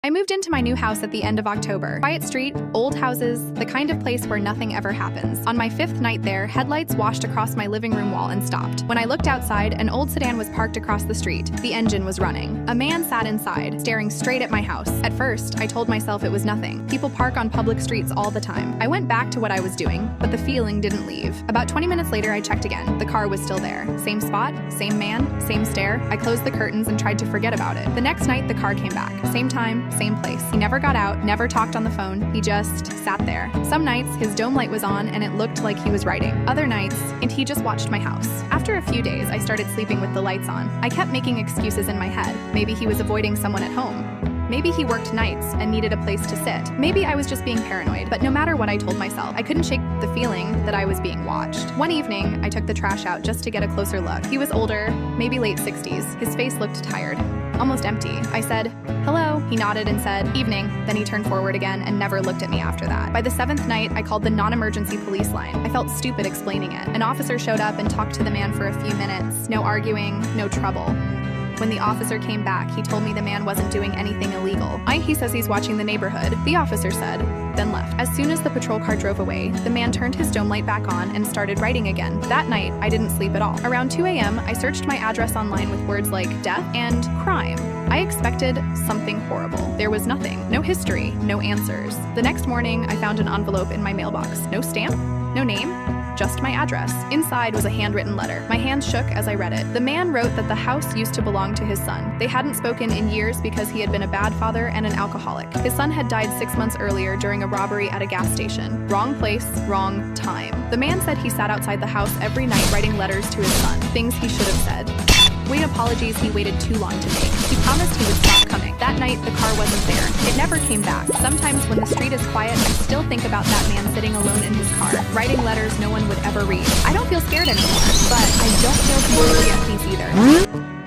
I moved into my new house at the end of October. Quiet street, old houses, the kind of place where nothing ever happens. On my 5th night there, headlights washed across my living room wall and stopped. When I looked outside, an old sedan was parked across the street. The engine was running. A man sat inside, staring straight at my house. At first, I told myself it was nothing. People park on public streets all the time. I went back to what I was doing, but the feeling didn't leave. About 20 minutes later, I checked again. The car was still there. Same spot, same man, same stare. I closed the curtains and tried to forget about it. The next night, the car came back. Same time, same place. He never got out, never talked on the phone. He just sat there. Some nights, his dome light was on and it looked like he was writing. Other nights, and he just watched my house. After a few days, I started sleeping with the lights on. I kept making excuses in my head. Maybe he was avoiding someone at home. Maybe he worked nights and needed a place to sit. Maybe I was just being paranoid, but no matter what I told myself, I couldn't shake the feeling that I was being watched. One evening, I took the trash out just to get a closer look. He was older, maybe late 60s. His face looked tired, almost empty. I said, "Hello." He nodded and said, "Evening." Then he turned forward again and never looked at me after that. By the 7th night, I called the non-emergency police line. I felt stupid explaining it. An officer showed up and talked to the man for a few minutes. No arguing, no trouble. When the officer came back, he told me the man wasn't doing anything illegal. He says he's watching the neighborhood, the officer said, then left. As soon as the patrol car drove away, the man turned his dome light back on and started writing again. That night, I didn't sleep at all. Around 2 a.m., I searched my address online with words like death and crime. I expected something horrible. There was nothing. No history, no answers. The next morning, I found an envelope in my mailbox. No stamp, no name, just my address. Inside was a handwritten letter. My hands shook as I read it. The man wrote that the house used to belong to his son. They hadn't spoken in years because he had been a bad father and an alcoholic. His son had died 6 months earlier during a robbery at a gas station. Wrong place, wrong time. The man said he sat outside the house every night writing letters to his son, things he should have said. Weird apologies he waited too long to make. He promised he would stop coming. That night, the car wasn't there. It never came back. Sometimes when the street is quiet, I still think about that man sitting alone in his car, writing letters no one would ever read. I don't feel scared anymore, but I don't feel completely at peace either.